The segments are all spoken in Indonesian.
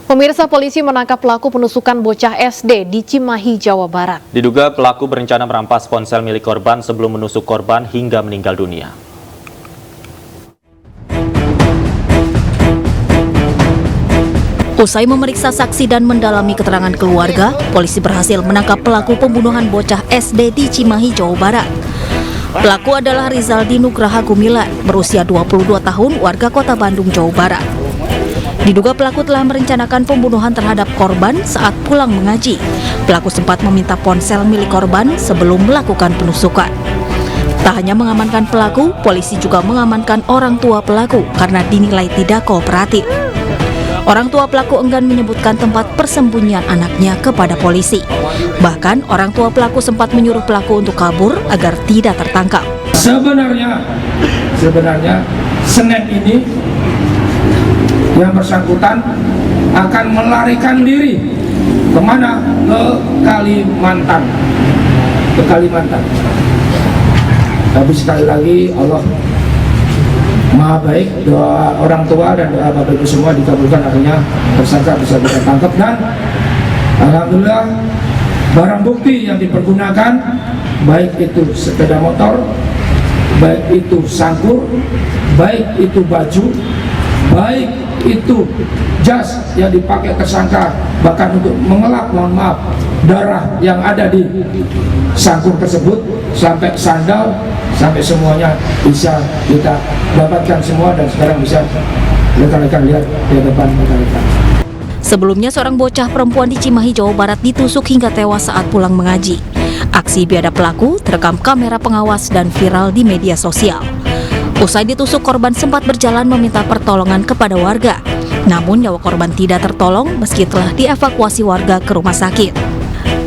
Pemirsa, polisi menangkap pelaku penusukan bocah SD di Cimahi, Jawa Barat. Diduga pelaku berencana merampas ponsel milik korban sebelum menusuk korban hingga meninggal dunia. Usai memeriksa saksi dan mendalami keterangan keluarga, polisi berhasil menangkap pelaku pembunuhan bocah SD di Cimahi, Jawa Barat. Pelaku adalah Rizaldi Nugraha Gumilar, berusia 22 tahun, warga Kota Bandung, Jawa Barat. Diduga pelaku telah merencanakan pembunuhan terhadap korban saat pulang mengaji. Pelaku sempat meminta ponsel milik korban sebelum melakukan penusukan. Tak hanya mengamankan pelaku, polisi juga mengamankan orang tua pelaku karena dinilai tidak kooperatif. Orang tua pelaku enggan menyebutkan tempat persembunyian anaknya kepada polisi. Bahkan orang tua pelaku sempat menyuruh pelaku untuk kabur agar tidak tertangkap. Sebenarnya Senin ini yang bersangkutan akan melarikan diri kemana? Ke Kalimantan. Tapi sekali lagi Allah Maha baik, doa orang tua dan doa Bapak Ibu semua dikabulkan, akhirnya tersangka bisa kita tangkap. Dan alhamdulillah barang bukti yang dipergunakan, baik itu sepeda motor, baik itu sangkur, baik itu baju, baik itu jas yang dipakai tersangka, bahkan untuk mengelap, mohon maaf, darah yang ada di sangkur tersebut, sampai sandal, sampai semuanya bisa kita dapatkan semua, dan sekarang bisa rekan-rekan lihat di depan rekan-rekan. Sebelumnya seorang bocah perempuan di Cimahi, Jawa Barat ditusuk hingga tewas saat pulang mengaji. Aksi biadab pelaku terekam kamera pengawas dan viral di media sosial. Usai ditusuk, korban sempat berjalan meminta pertolongan kepada warga. Namun nyawa korban tidak tertolong meski telah dievakuasi warga ke rumah sakit.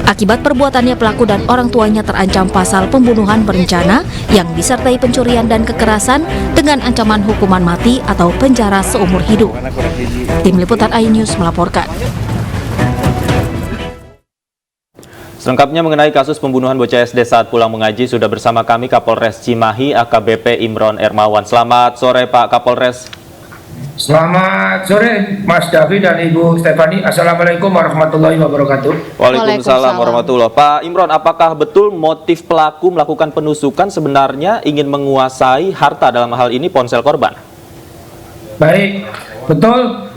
Akibat perbuatannya, pelaku dan orang tuanya terancam pasal pembunuhan berencana yang disertai pencurian dan kekerasan dengan ancaman hukuman mati atau penjara seumur hidup. Tim Liputan iNews melaporkan. Selengkapnya mengenai kasus pembunuhan bocah SD saat pulang mengaji, sudah bersama kami Kapolres Cimahi AKBP Imron Ermawan. Selamat sore Pak Kapolres. Selamat sore Mas Davi dan Ibu Stefani. Assalamualaikum warahmatullahi wabarakatuh. Waalaikumsalam warahmatullahi wabarakatuh. Pak Imron, apakah betul motif pelaku melakukan penusukan sebenarnya ingin menguasai harta, dalam hal ini ponsel korban? Baik, betul.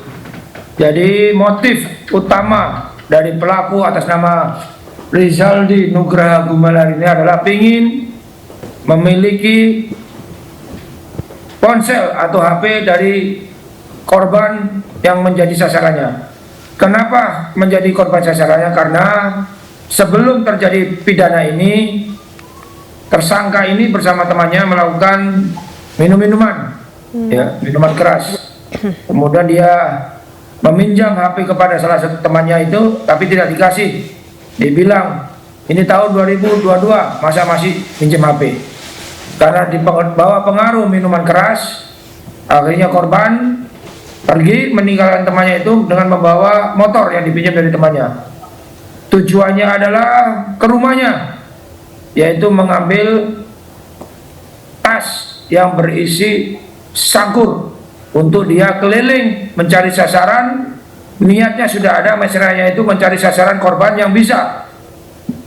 Jadi motif utama dari pelaku atas nama Rizaldi Nugraha Gumilar ini adalah ingin memiliki ponsel atau HP dari korban yang menjadi sasarannya. Kenapa menjadi korban sasarannya? Karena sebelum terjadi pidana ini, tersangka ini bersama temannya melakukan minuman minuman keras. Kemudian dia meminjam HP kepada salah satu temannya itu, tapi tidak dikasih. Dibilang ini tahun 2022, masa masih pinjam HP. Karena dibawa pengaruh minuman keras, akhirnya korban pergi meninggalkan temannya itu dengan membawa motor yang dipinjam dari temannya. Tujuannya adalah ke rumahnya, yaitu mengambil tas yang berisi sangkur untuk dia keliling mencari sasaran. Niatnya sudah ada, mesranya itu mencari sasaran korban yang bisa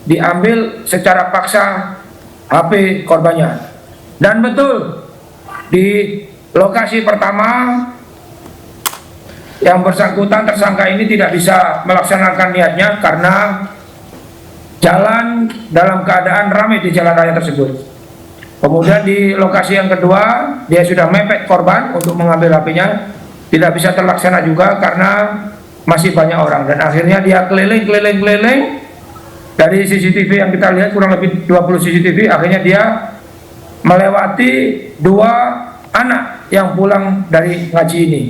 diambil secara paksa HP korbannya. Dan betul, di lokasi pertama yang bersangkutan tersangka ini tidak bisa melaksanakan niatnya karena jalan dalam keadaan ramai di jalan raya tersebut. Kemudian di lokasi yang kedua, dia sudah mepet korban untuk mengambil HP-nya, tidak bisa terlaksana juga karena masih banyak orang, dan akhirnya dia keliling dari CCTV yang kita lihat, kurang lebih 20 CCTV. Akhirnya dia melewati dua anak yang pulang dari ngaji ini.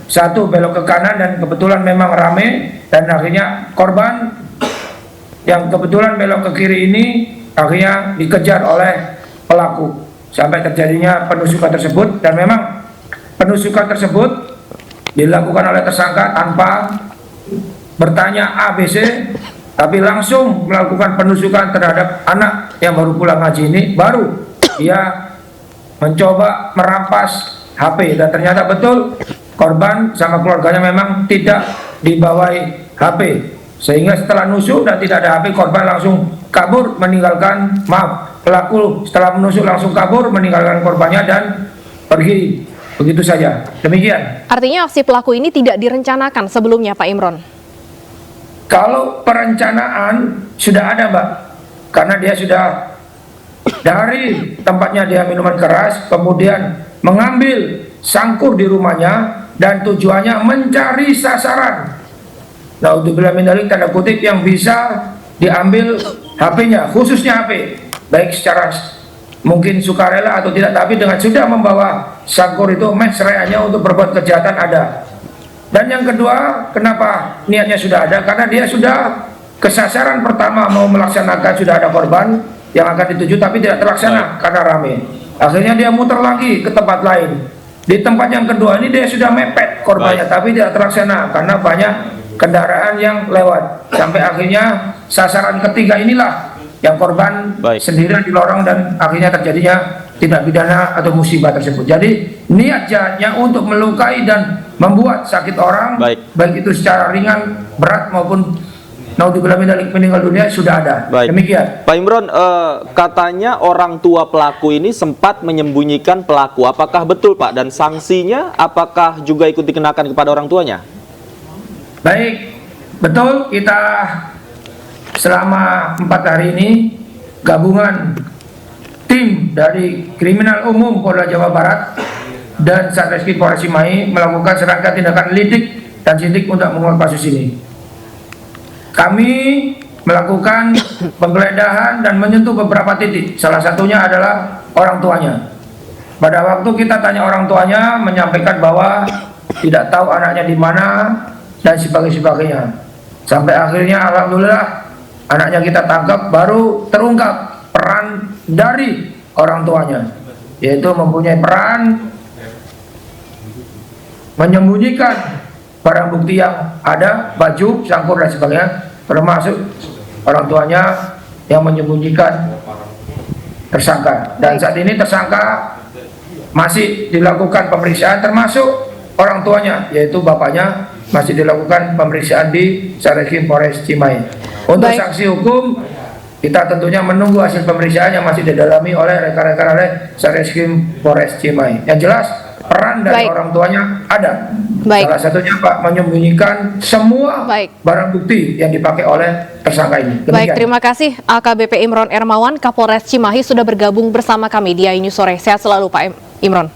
Satu belok ke kanan dan kebetulan memang rame, dan akhirnya korban yang kebetulan belok ke kiri ini akhirnya dikejar oleh pelaku sampai terjadinya penusukan tersebut. Dan memang penusukan tersebut dilakukan oleh tersangka tanpa bertanya ABC, tapi langsung melakukan penusukan terhadap anak yang baru pulang ngaji ini. Baru dia mencoba merampas HP, dan ternyata betul korban sama keluarganya memang tidak dibawai HP, sehingga setelah nusuk dan tidak ada HP, korban langsung kabur meninggalkan, pelaku setelah menusuk langsung kabur meninggalkan korbannya dan pergi, begitu saja. Demikian. Artinya aksi pelaku ini tidak direncanakan sebelumnya, Pak Imron? Kalau perencanaan sudah ada, Mbak, karena dia sudah dari tempatnya dia minuman keras, kemudian mengambil sangkur di rumahnya dan tujuannya mencari sasaran. Naudzubillah min dzalik, tanda kutip, yang bisa diambil HP-nya, khususnya HP, baik secara mungkin sukarela atau tidak, tapi dengan sudah membawa sangkur itu, mensreanya untuk berbuat kejahatan ada. Dan yang kedua, kenapa niatnya sudah ada? Karena dia sudah kesasaran pertama mau melaksanakan, sudah ada korban yang akan dituju tapi tidak terlaksana karena rame. Akhirnya dia muter lagi ke tempat lain. Di tempat yang kedua ini dia sudah mepet korbannya tapi tidak terlaksana karena banyak kendaraan yang lewat. Sampai akhirnya sasaran ketiga inilah yang korban sendirian di lorong dan akhirnya terjadinya tindak pidana atau musibah tersebut. Jadi niat jahatnya untuk melukai dan membuat sakit orang, baik itu secara ringan, berat maupun naudzubillah min dzalik meninggal dunia, sudah ada. Demikian. Pak Imron, katanya orang tua pelaku ini sempat menyembunyikan pelaku. Apakah betul, Pak? Dan sanksinya apakah juga ikut dikenakan kepada orang tuanya? Baik, betul. Kita selama 4 hari ini gabungan tim dari Kriminal Umum Polda Jawa Barat dan Satreskrim Polres Cimahi melakukan serangkaian tindakan lidik dan sidik untuk mengungkap kasus ini. Kami melakukan penggeledahan dan menyentuh beberapa titik. Salah satunya adalah orang tuanya. Pada waktu kita tanya orang tuanya, menyampaikan bahwa tidak tahu anaknya di mana dan sebagainya. Sampai akhirnya alhamdulillah anaknya kita tangkap, baru terungkap peran dari orang tuanya, yaitu mempunyai peran menyembunyikan barang bukti yang ada, baju, sangkur dan sebagainya, termasuk orang tuanya yang menyembunyikan tersangka. Dan saat ini tersangka masih dilakukan pemeriksaan, termasuk orang tuanya, yaitu bapaknya, masih dilakukan pemeriksaan di Satreskrim Polres Cimahi. Untuk sanksi hukum, kita tentunya menunggu hasil pemeriksaan yang masih didalami oleh rekan-rekan Satreskrim Polres Cimahi. Yang jelas peran dari orang tuanya ada. Salah satunya Pak menyembunyikan semua barang bukti yang dipakai oleh tersangka ini. Demikian. Baik, terima kasih AKBP Imron Ermawan, Kapolres Cimahi sudah bergabung bersama kami di AI News Sore. Sehat selalu Pak Imron.